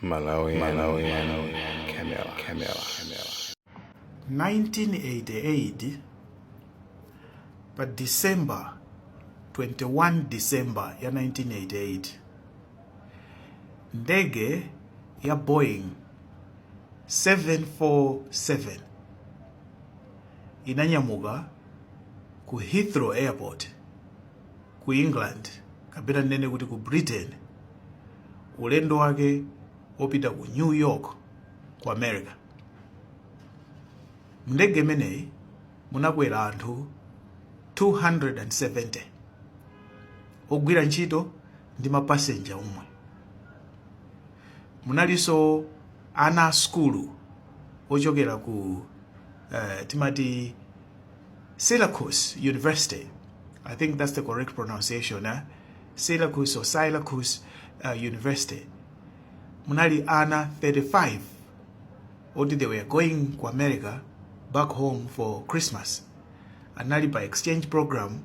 Malawi, Camera. 1988 pa December 21 December ya 1988 ndege ya Boeing 747 inanyamuka ku Heathrow Airport ku England kapena nene kuti ku Britain, ulendo wake opita ku New York ku America. Ndege imeneyi munakwera anthu 270 ogwira ntchito ndi mapassenger omwe. Munalinso ana a skulu ochokera ku timati Syracuse University. I think that's the correct pronunciation. Syracuse or Syracuse University. Munali ana 35 oti they were going to America back home for Christmas. Anali pa exchange program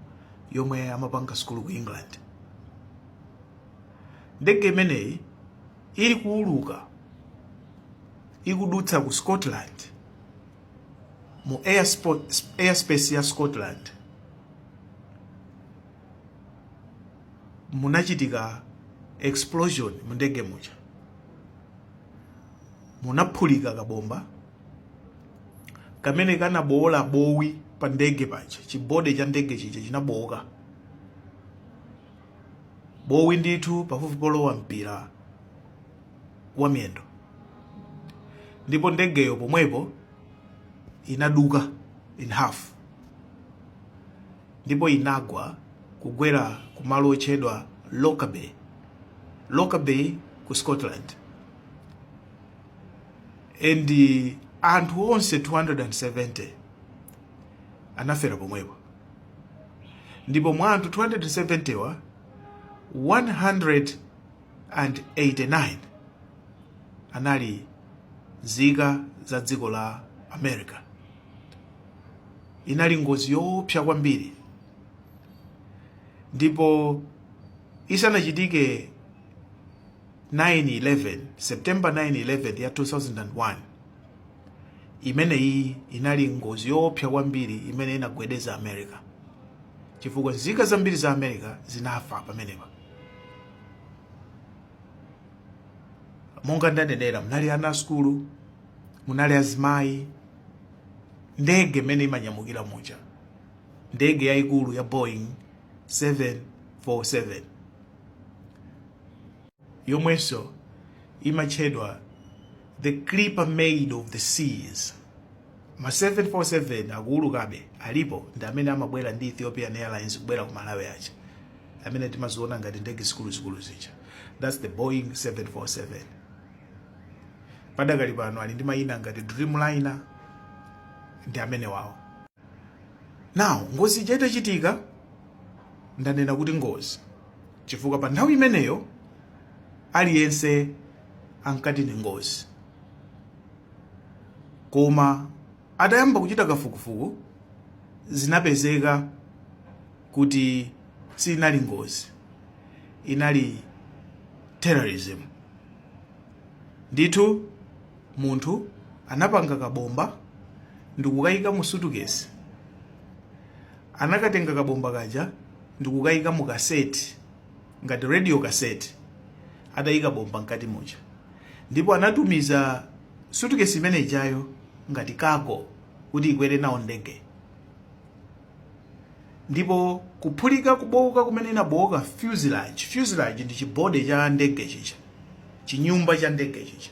yomwe amapanga skulu ku England. Ndege imeneyi ili kuuluka ikudutsa ku Scotland mu airspace ya Scotland. Munachitika explosion mu ndege muja, munaphulika kabomba kamene kanabowola bowi pa ndege paja. Chibode cha ndege chija chinabowoka bowi ndithu pafupi polowa mpira wa miyendo, ndipo ndegeyo pomwepo inaduka in half ndipo inagwa kugwera kumalo otchedwa Lockerbie ku Scotland. And anthu onse 270 anafera pomwepo, ndipo mwa anthu 270 wa 189 anali nzika za dziko la America. Inali ngozi yoopsa kwambiri, ndipo isanachitike 9/11 September 9/11 ya 2001 imeneyi inali ngozi yoopsa kwambiri imene inagwedeza America, chifukwa nzika zambiri za America zinafa pamenepa. Monga ndanenera, munali ana skulu, munali azimayi. Ndege imene imanyamukira muja ndege yayikulu ya Boeing 747 yomwenso imatchedwa the clipper made of the seas. Ma 747 akuulukabe alipo, ndi amene amabwera ndi Ethiopian Airlines kubwera ku Malawi aja, amene timaziona ngati ndege zikulu zija. That's the Boeing 747. Padakali pano ali ndi mayina ngati Dreamliner ndi amene wawo. Now ngozi ija itachitika, ndanena kuti ngozi chifukwa pa nthawi imeneyo aliyense ankati ni ngozi, koma atayamba kuchita kafukufuku zinapezeka kuti sinali ngozi, inali terrorism. Ndithu munthu anapanga kabomba ndikukayika mu suitcase, anakatenga kabomba kaja ndikukayika mu kaseti ngati radio cassette, atayika bomba nkati muja, ndipo anatumiza suitcase imene ijayo ngati cargo kuti ikwere nawo ndege. Ndipo kuphulika kubowoka kumene inabowoka fuselage ndi chibode cha ndege chicha, chinyumba cha ndege chicha.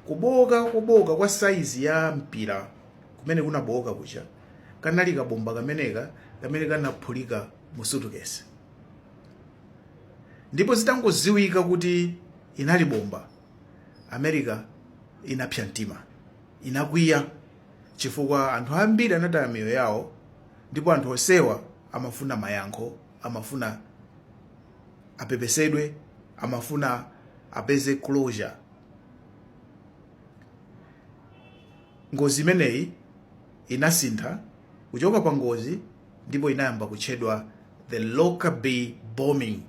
Kubowoka kwa size ya mpira kumene kunabowoka kucha kanali kabomba kamene kanaphulika mu suitcase. Ndipo zitangoziwika kuti inali bomba, America inapsa mtima, inakwiya, chifukwa anthu ambiri anataya miyoyo yawo, ndipo anthu osewa amafuna mayankho, amafuna apepesedwe, amafuna apeze closure. Ngozi imeneyi inasintha kuchoka pa ngozi, ndipo inayamba kutchedwa the Lockerbie bombing.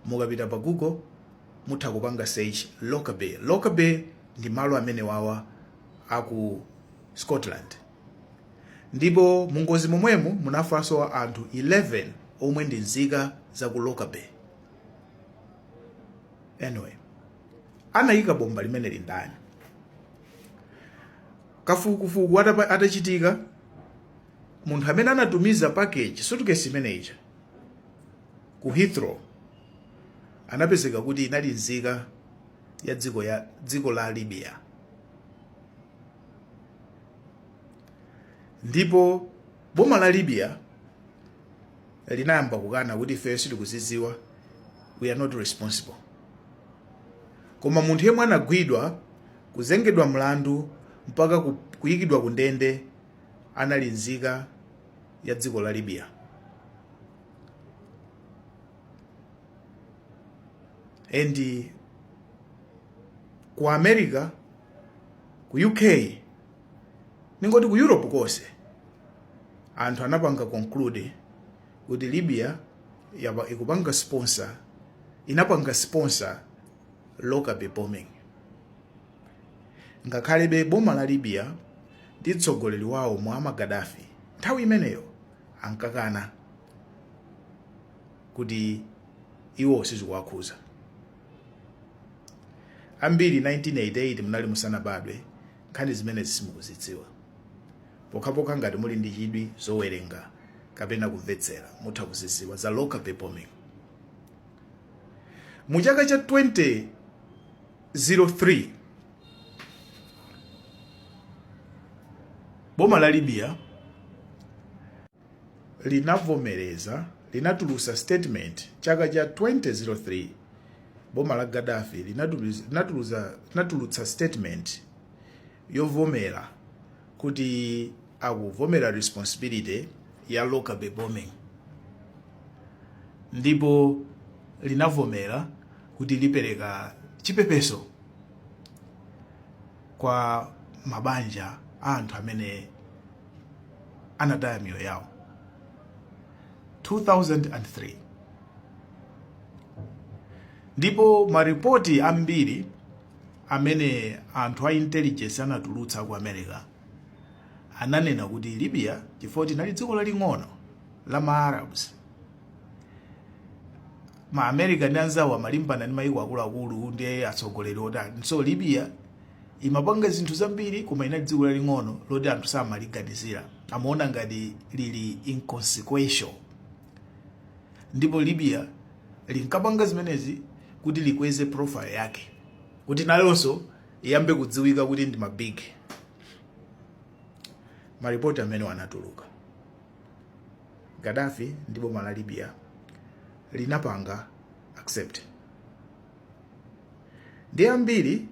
Mukapita pa Google mutha kupanga search Lockerbie. Lockerbie ndi malo amene wawa aku Scotland. Ndipo mungozi momwemo munafanso anthu 11 omwe ndi nzika za ku Lockerbie. Anyway, anayika bomba limene lindani. Kafukufuku atachitika, munthu amene anatumiza package suitcase imene ku Heathrow anapezeka kuti inali nzika ya dziko la Libya. Ndipo boma la Libya linayamba kukana kuti ife sitikuziziwa, we are not responsible. Koma munthu yemwe anagwidwa kuzengedwa mlandu mpaka kuyikidwa ku ndende anali nzika ya dziko la Libya. And ku America, ku UK, ningoti ku Europe kose, anthu anapanga conclude kuti Libya inapanga sponsor Lockerbie bombing. Ngakhalebe boma la Libya ndi mtsogoleri wawo Muammar Gadaffi nthawi imeneyo ankakana kuti iwo sizikuwakhuza. Ambiri 1988 munali musanabadwe, nkhani zimene simukuzidziwa. Pokhapokha ngati muli ndi chidwi zowerenga kapena kumvetsera mutha kuzidziwa za Lockerbie bombing. Mu chaka cha 2003 boma la Libya linatulusa statement. Chaka cha 2003 boma la Gadaffi linatulutsa statement yovomera kuti akuvomera responsibility ya Lockerbie bombing. Ndipo linavomera kuti lipereka chipepeso kwa mabanja anthu amene anataya miyoyo yawo. 2003 ndipo maripoti ambiri amene anthu a intelligence anatulutsa ku America ananena kuti Libya chifukwa inali dziko laling'ono la ma-Arabs, ma-America ndi anzawo amalimbana ndi mayiko akuluakulu ndi atsogoleri otani. So Libya imapanga zinthu zambiri koma inali dziko laling'ono loti anthu samaliganizira, amaona ngati lili inconsequential. Ndipo Libya linkapanga zimenezi kuti likweze profile yake, kuti nalonso iyambe kudziwika kuti ndi mabig. Maripoti amene wanatuluka, Gadaffi ndi boma la Libya linapanga accept. Ndi ambiri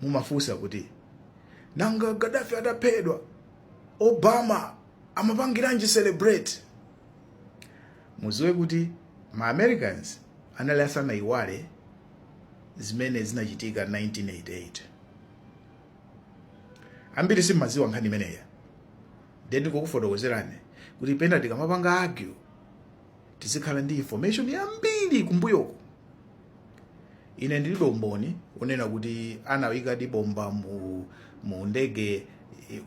mumafusa kuti nanga Gadaffi ataphedwa, Obama amapangiranji celebrate. Muziwe kuti ma-Americans anali asanayiwale zimene zinachitika 1988. Ambiri simaziwa nkhani imeneya. Then ndikukufotokozerani kuti pena tikamapanga argue tizikhala ndi information yambiri kumbuyoko. Ine ndilibe umboni unena kuti anawika di bomba mu ndege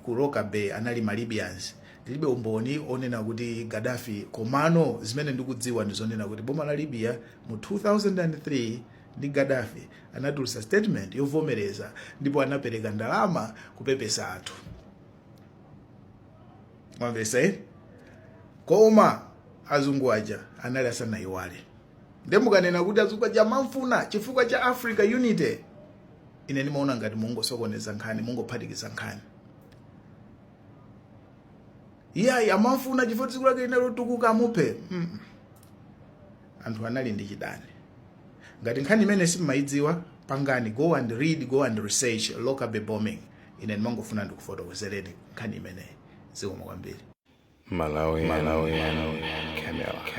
ku Lockerbie anali ma-Libyans. Ndilibe umboni onena kuti Gadaffi, komano zimene ndikudziwa ndizonena kuti boma la Libya mu 2003 ndi Gadaffi anatulutsa statement yovomereza ndipo anapereka ndalama kupepesa anthu. Mwamvesa? Koma azungu aja anali asanayiwale. Ndemukanena kuti azungu aja amafuna chifukwa cha Africa unity. Ine ndimaona ngati mungosokoneza nkhani, mungophatikiza nkhani. Iyayi amafuna chifukwa dziko lake linalo tukuka amuphe. Anthu anali ndi chidani. Ngati nkhani imene simumayidziwa, pangani, go and read, go and research Lockerbie bombing. Ine ndimangofuna ndikufotokozereni nkhani imene zikomo kwambiri. Malawi, camera.